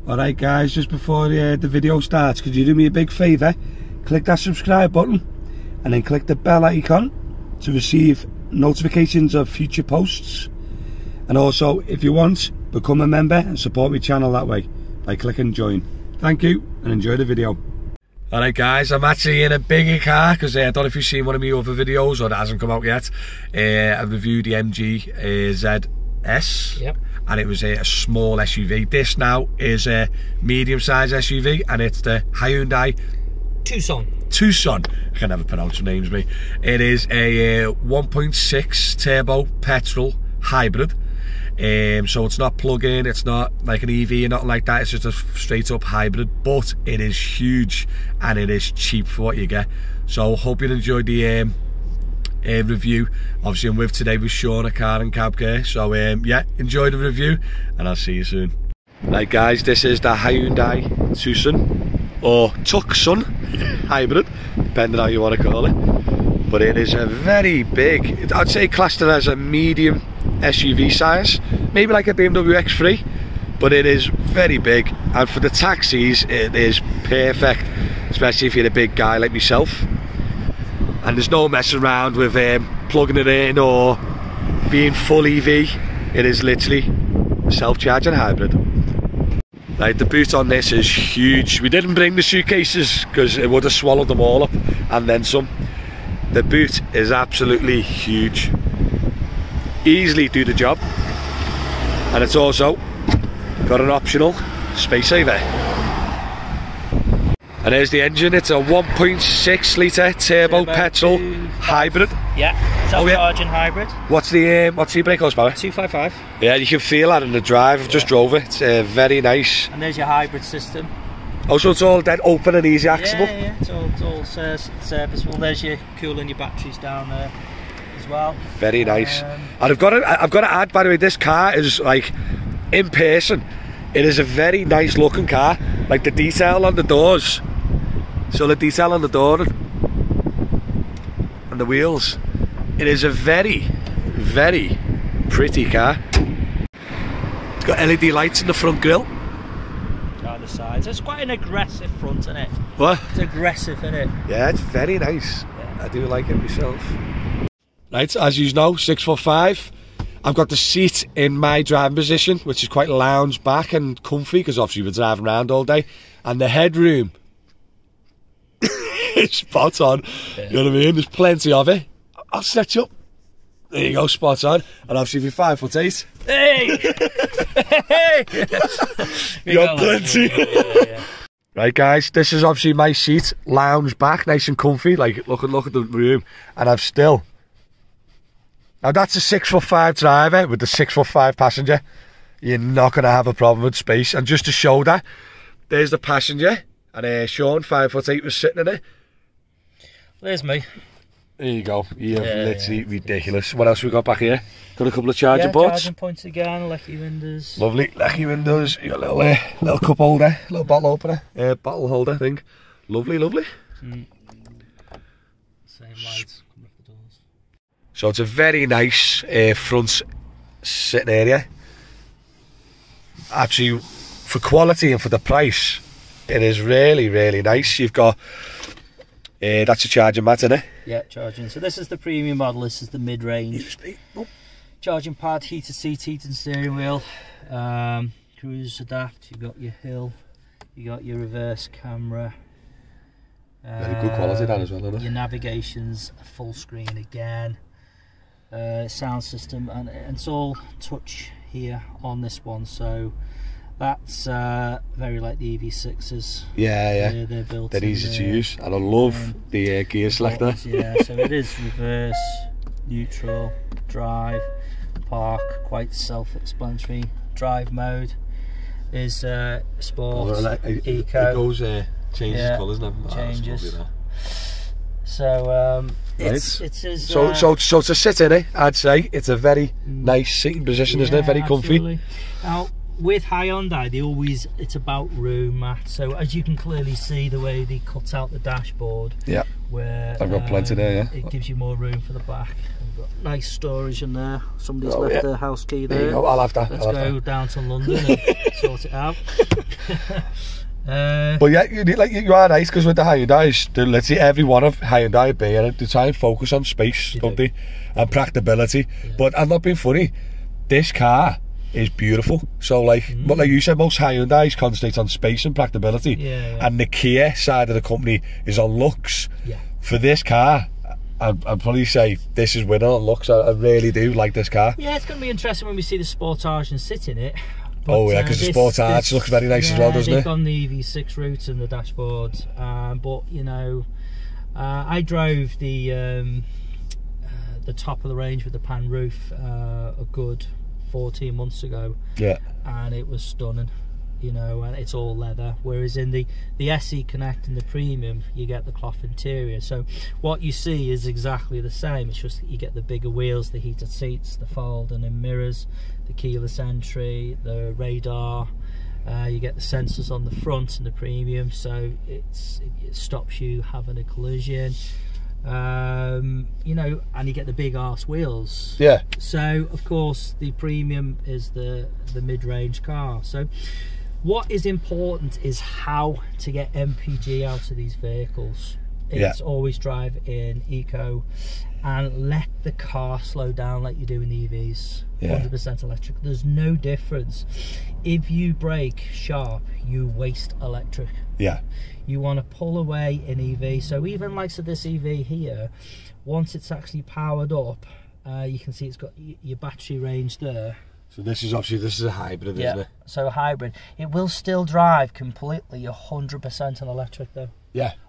Alright guys, just before the video starts, could you do me a big favour? Click that subscribe button and then click the bell icon to receive notifications of future posts. And also, if you want, become a member and support my channel that way by clicking join. Thank you and enjoy the video. Alright guys, I'm actually in a bigger car because I don't know if you've seen one of my other videos or it hasn't come out yet. I've reviewed the MG ZS. Yep. And it was a small SUV. This now is a medium-sized SUV, and it's the Hyundai Tucson. I can never pronounce the names, mate. It is a 1.6 turbo petrol hybrid. So it's not plug-in, it's not like an EV or nothing like that. It's just a straight-up hybrid, but it is huge and it is cheap for what you get. So hope you enjoyed the review. Obviously I'm with today with Shaun, a car and cab care. So yeah, enjoy the review and I'll see you soon. Right guys, this is the Hyundai Tucson or Tucson hybrid, depending on how you want to call it. But it is a very big, I'd say classed it as a medium SUV size, maybe like a BMW X3, but it is very big, and for the taxis it is perfect, especially if you're a big guy like myself. And there's no messing around with plugging it in or being full EV. It is literally a self-charging hybrid. Right, the boot on this is huge. We didn't bring the suitcases because it would have swallowed them all up and then some. The boot is absolutely huge. Easily do the job. And it's also got an optional space saver. And there's the engine. It's a 1.6 litre turbo petrol hybrid. Yeah, self-charging hybrid. What's the brake horsepower? 255. Yeah, you can feel that in the drive. I've just drove it. It's very nice. And there's your hybrid system. Oh, so it's all dead open and easy accessible? Yeah, it's all serviceable. There's your cooling your batteries down there as well. Very nice. And I've got to add, by the way, this car is like, in person, it is a very nice looking car. Like the detail on the doors. So the detail on the door and the wheels, it is a very, very pretty car. It's got LED lights in the front grille. Down the sides. It's quite an aggressive front, isn't it? What? It's aggressive, isn't it? Yeah, it's very nice. Yeah. I do like it myself. Right, as you know, 6'5". I've got the seat in my driving position, which is quite lounge back and comfy because obviously we're driving around all day. And the headroom is spot on. Yeah. You know what I mean? There's plenty of it. I'll stretch up. There you go, spot on. And obviously if you're 5'8". Hey! Hey! You got plenty. Yeah. Right guys, this is obviously my seat, lounge back, nice and comfy. Like look at the room, and I've still. Now that's a 6'5" driver with the 6'5" passenger. You're not going to have a problem with space. And just to show that, there's the passenger, and Shaun, 5'8", was sitting in it. There's me. There you go. You're literally ridiculous. What else we got back here? Got a couple of charging ports. Charging points again, lecky windows. Lovely, lecky windows. You got a little cup holder, little bottle opener, bottle holder thing. Lovely, lovely. Same lights coming off the doors. So it's a very nice front sitting area. Actually, for quality and for the price, it is really, really nice. You've got that's a charging mat, isn't it? Yeah, charging. So this is the premium model. This is the mid-range. Charging pad, heated seat, heated steering wheel, cruise adapt. You've got your hill. You got your reverse camera. Very good quality that as well, isn't it? Your navigation's a full screen again. Sound system, and it's all touch here on this one. So that's very like the EV6s. Yeah. They're built. They're easy to use, and I love the gear selector. Yeah, so it is reverse, neutral, drive, park. Quite self-explanatory. Drive mode is sport, eco. It goes changes colours, doesn't it? Changes. So it is. So to sit in it, I'd say it's a very nice seating position, isn't it? Very comfy. Now, with Hyundai, it's about room, Matt. So as you can clearly see, the way they cut out the dashboard, yeah, where I've got plenty there. Yeah, it gives you more room for the back Nice storage in there. Somebody's left their house key there. I'll have that. Let's go down to London and sort it out. But yeah, you are right, because with the Hyundais, literally every one of Hyundai they try and focus on space, don't they? And practicability. But I'm not being funny, this car is beautiful. So like you said, most Hyundais concentrate on space and practicability. And the Kia side of the company is on looks. For this car, I'd probably say this is winning on looks. I really do like this car. Yeah, it's going to be interesting when we see the Sportage and sit in it. But, because the Sportage looks very nice as well, doesn't it? They've gone the EV6 route and the dashboard. But you know, I drove the top of the range with the pan roof a good 14 months ago. And it was stunning. You know, and it's all leather, whereas in the SE Connect and the Premium you get the cloth interior. So what you see is exactly the same, it's just that you get the bigger wheels, the heated seats, the folding in mirrors, the keyless entry, the radar, you get the sensors on the front in the Premium, so it stops you having a collision. You know, and you get the big arse wheels. So of course the Premium is the mid-range car. So what is important is how to get MPG out of these vehicles. It's always drive in eco and let the car slow down like you do in EVs. 100% electric. There's no difference. If you brake sharp, you waste electric. You want to pull away in EV. So even like this EV here, once it's actually powered up, you can see it's got your battery range there. So this is obviously a hybrid, isn't it? So a hybrid. It will still drive completely 100% on electric though.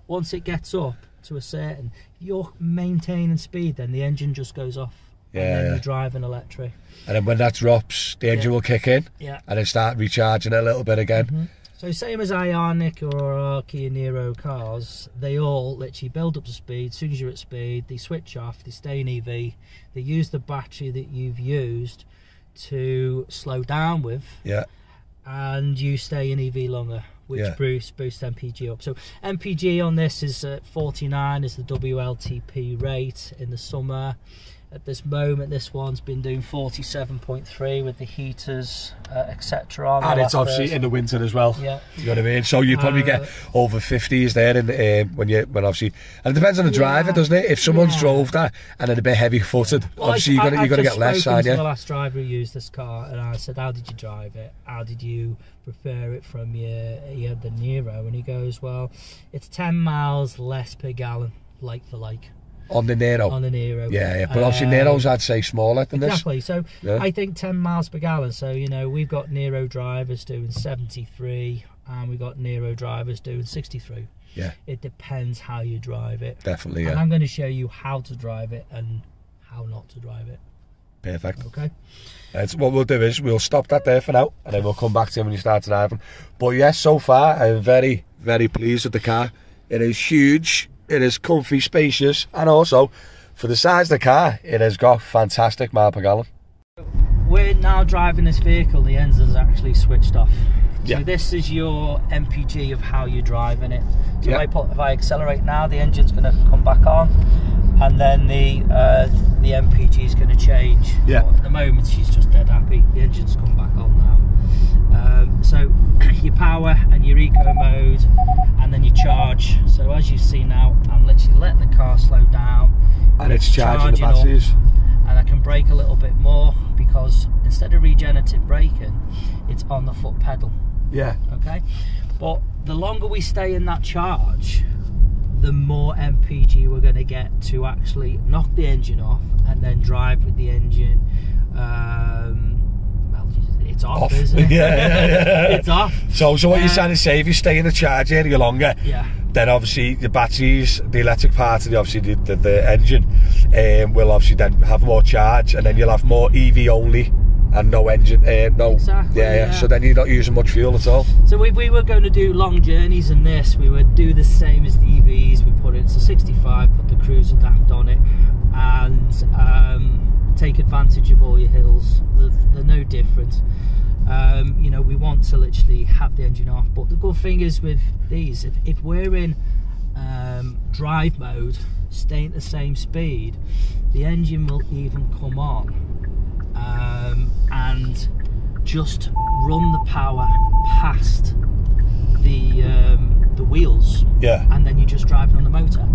Once it gets up to a certain, if you're maintaining speed, then the engine just goes off. And then you drive an electric. And then when that drops, the engine will kick in. And then start recharging it a little bit again. So same as Ioniq or our Kia Niro cars, they all literally build up to speed. As soon as you're at speed, they switch off, they stay in EV, they use the battery that you've used to slow down with, and you stay in EV longer, which boosts MPG up. So MPG on this is 49 is the WLTP rate in the summer. At this moment, this one's been doing 47.3 with the heaters, etc. And it's obviously in the winter as well. You know what I mean? So you probably get over 50s there in when obviously, and it depends on the driver, doesn't it? If someone's drove that and they're a bit heavy-footed, obviously you're gonna get less, aren't you? The last driver who used this car, and I said, "How did you drive it? How did you prefer it from you had the Niro?" And he goes, "Well, it's 10 miles less per gallon, like for like." On the Niro? On the Niro. But obviously Niro's, I'd say, smaller than this. Exactly, so I think 10 miles per gallon. So, you know, we've got Niro drivers doing 73 and we've got Niro drivers doing 63. It depends how you drive it. Definitely, And I'm going to show you how to drive it and how not to drive it. Perfect. Okay. So what we'll do is we'll stop that there for now and then we'll come back to him when you start driving. But yes, so far I'm very, very pleased with the car. It is huge. It is comfy, spacious, and also for the size of the car, it has got fantastic mile per gallon. We're now driving this vehicle, the engine is actually switched off. So this is your MPG of how you're driving it. So if I accelerate now, the engine's going to come back on, and then the MPG is going to change. But at the moment, she's just dead happy. The engine's come back on now. So your power and your eco mode, and then your charge. So as you see now, I'm literally letting the car slow down, and it's charging the batteries. And I can brake a little bit more because instead of regenerative braking, it's on the foot pedal. Okay. But the longer we stay in that charge, the more MPG we're going to get to actually knock the engine off and then drive with the engine. It's off, isn't it? It's off. So what you're trying to say, if you stay in the charge area longer, then obviously the batteries, the electric part of the engine will obviously then have more charge, and then you'll have more EV only and no engine, so then you're not using much fuel at all. So if we were going to do long journeys in this, we would do the same as the EVs. We put it to 65, put the cruise adapt on it, and take advantage of all your hills. They're no different. You know, we want to literally have the engine off, but the good thing is with these, if we're in drive mode, staying at the same speed, the engine will even come on and just run the power past the wheels, and then you're just driving on the motor.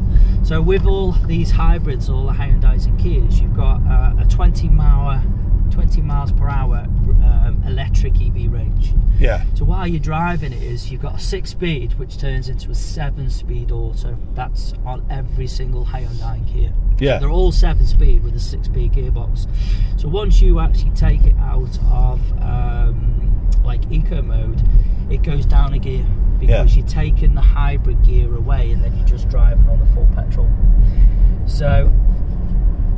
So with all these hybrids, all the Hyundais and Kias, you've got a 20 miles per hour electric EV range. So while you're driving it is, you've got a 6-speed which turns into a 7-speed auto. That's on every single Hyundai and Kia. So they're all 7-speed with a 6-speed gearbox. So once you actually take it out of like eco mode, it goes down a gear, because you're taking the hybrid gear away and then you're just driving on the full petrol. So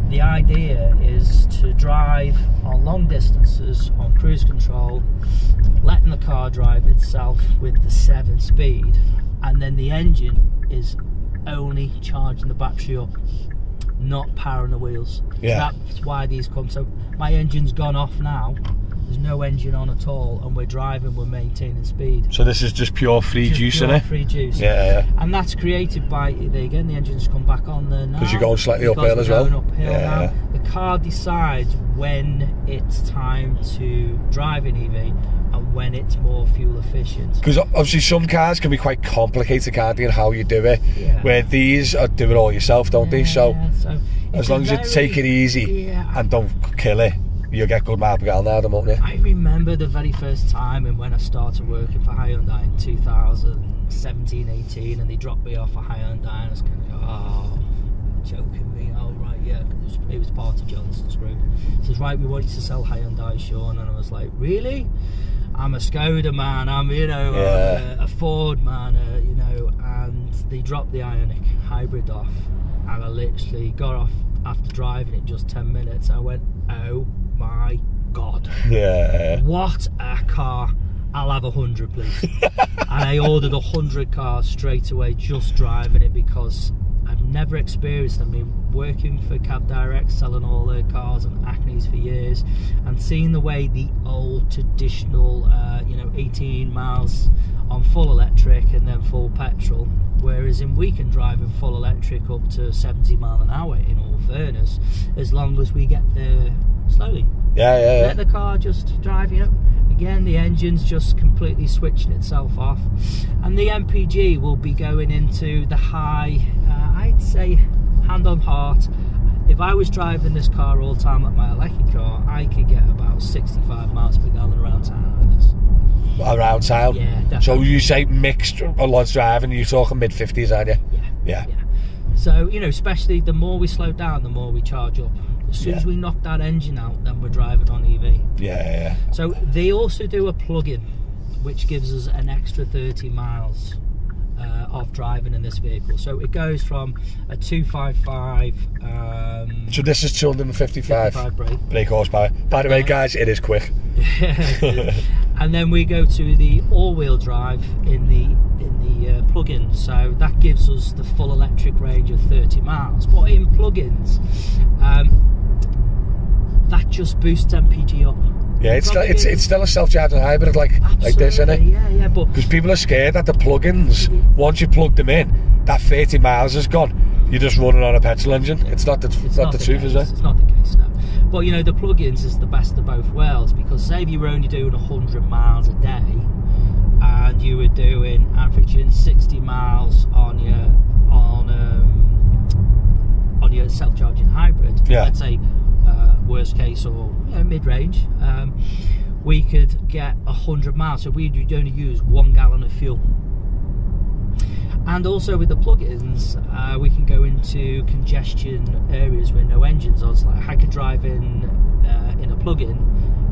the idea is to drive on long distances on cruise control, letting the car drive itself with the 7-speed, and then the engine is only charging the battery up, not powering the wheels. That's why these come. So my engine's gone off now, there's no engine on at all, and we're driving, we're maintaining speed. So this is just pure free juice, isn't it? Free juice. And that's created by, there again, the engine's come back on there now. Because you're going slightly uphill as well. Uphill now. The car decides when it's time to drive an EV and when it's more fuel efficient. Because obviously some cars can be quite complicated, can't they, in how you do it, where these are do it all yourself, don't they? So as long as you take it easy and don't kill it, you'll get good mile per gallon out of them, won't you? I remember the very first time, and when I started working for Hyundai in 2017, 18, and they dropped me off a Hyundai, and I was kind of going, oh, joking me, oh right, yeah, it was part of Johnson's group. He says, right, we want you to sell Hyundai, Shaun, and I was like, really? I'm a Skoda man, I'm, you know, a Ford man, you know, and they dropped the Ioniq hybrid off, and I literally got off after driving it just 10 minutes. I went, oh my God, what a car, I'll have 100 please. And I ordered 100 cars straight away, just driving it, because I've never experienced, I mean, working for Cab Direct, selling all their cars and Acnes for years, and seeing the way the old traditional, you know, 18 miles on full electric and then full petrol, whereas in we can drive in full electric up to 70 mile an hour, in all fairness, as long as we get there slowly. Let the car just drive, you know. Again, the engine's just completely switching itself off, and the MPG will be going into the high, I'd say, hand on heart, if I was driving this car all the time at my electric car, I could get about 65 miles per gallon around town with this. Around town? Yeah, definitely. So you say mixed a lot's driving, you're talking mid-50s, aren't you? Yeah. So, you know, especially the more we slow down, the more we charge up. As soon as we knock that engine out, then we're driving on EV. So they also do a plug-in, which gives us an extra 30 miles of driving in this vehicle. So it goes from a 255. So this is 255 brake horsepower. By the way, guys, it is quick. And then we go to the all-wheel drive in the plug-in. So that gives us the full electric range of 30 miles. But in plug-ins, that just boosts MPG up. Yeah, it's still a self-charging hybrid like this, isn't it? Yeah, but because people are scared that the plug-ins, once you plug them in, that 30 miles is gone. You're just running on a petrol engine. It's not the truth, is it? It's not the case, no. But you know, the plug-ins is the best of both worlds, because say you were only doing 100 miles a day, and you were doing averaging 60 miles on your self-charging hybrid. Let's say worst case, or mid-range, we could get 100 miles, so we'd only use 1 gallon of fuel. And also with the plug-ins, we can go into congestion areas where no engines on. So like I could drive in a plug-in,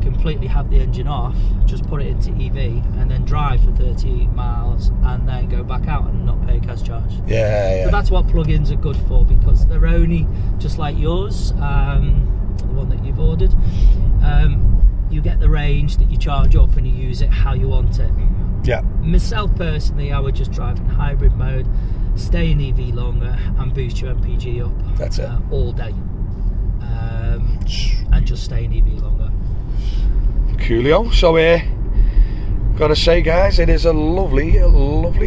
completely have the engine off, just put it into EV, and then drive for 30 miles, and then go back out and not pay a gas charge. So that's what plug-ins are good for, because they're only, just like yours, the one that you've ordered, you get the range that you charge up and you use it how you want it. Myself personally, I would just drive in hybrid mode, stay in EV longer, and boost your MPG up. That's it. All day, and just stay in EV longer. Coolio. So gotta say, guys, it is a lovely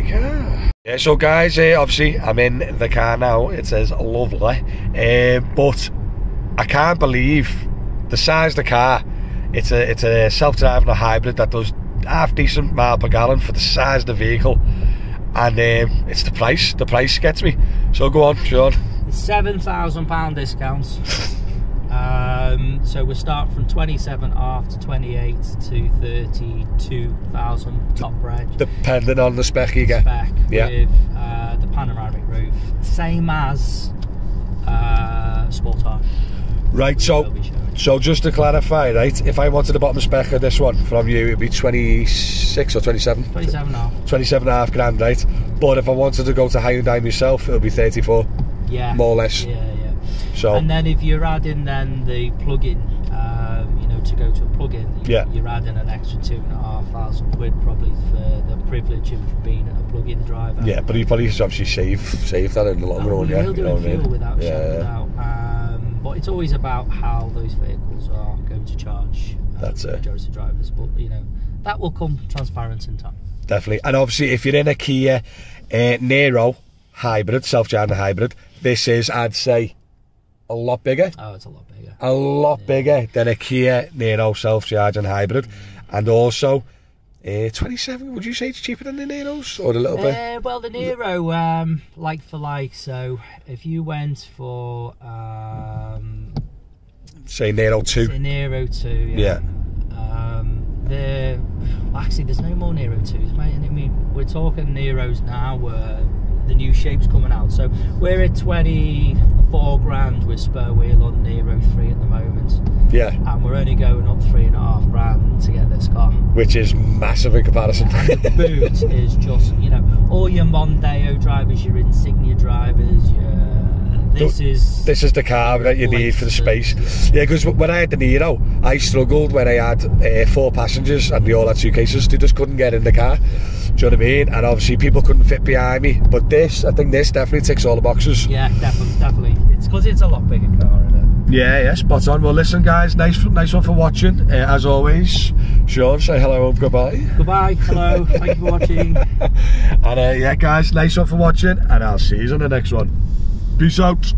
car. Yeah, so guys, obviously I'm in the car now. It says lovely, but I can't believe the size of the car. It's a self-driving hybrid that does half decent mile per gallon for the size of the vehicle, and it's the price. The price gets me. So go on, Sean. £7,000 discounts. So we start from 27.5 to 28 to 32,000 top range, depending on the spec you get. Spec, yeah. With the panoramic roof, same as Sportage. Right. So just to clarify, right, if I wanted the bottom spec of this one from you, it'd be 26 or 27. 27.5. 27.5 grand, right? But if I wanted to go to Hyundai myself, it'll be 34. Yeah. More or less. Yeah. So, and then if you're adding then the plug-in, you know, to go to a plug-in, you're adding an extra £2,500 probably for the privilege of being a plug-in driver. Yeah, but you probably obviously save that in the long run. Yeah, you'll do it fuel without shutting out. But it's always about how those vehicles are going to charge. That's it. Majority drivers, but you know that will come transparent in time. Definitely, and obviously if you're in a Kia Niro hybrid, self-driving hybrid, this is, I'd say, a lot bigger. Oh, it's a lot bigger. A lot bigger than a Kia Niro self-charging hybrid. And also 27, would you say it's cheaper than the Niros, or a little bit? Well, the Niro, like for like, so if you went for say Niro 2. Say Niro 2, yeah. Actually there's no more Niro 2s, mate. I mean, we're talking Niros now where the new shape's coming out, so we're at 24 grand with spare wheel on Niro 3 at the moment. Yeah. And we're only going up 3.5 grand to get this car, which is massive in comparison. And the boot is just, you know, all your Mondeo drivers, your Insignia drivers, this is the car that you need for the space. Yeah, because when I had the Niro, I struggled when I had 4 passengers and they all had suitcases. They just couldn't get in the car. Do you know what I mean? And obviously people couldn't fit behind me. But this, I think this definitely ticks all the boxes. Yeah, definitely. It's because it's a lot bigger car, isn't it? Yeah, spot on. Well, listen, guys, nice one for watching. As always, Sean, say hello and goodbye. Goodbye, hello, thank you for watching. And yeah, guys, nice one for watching, and I'll see you on the next one. Peace out.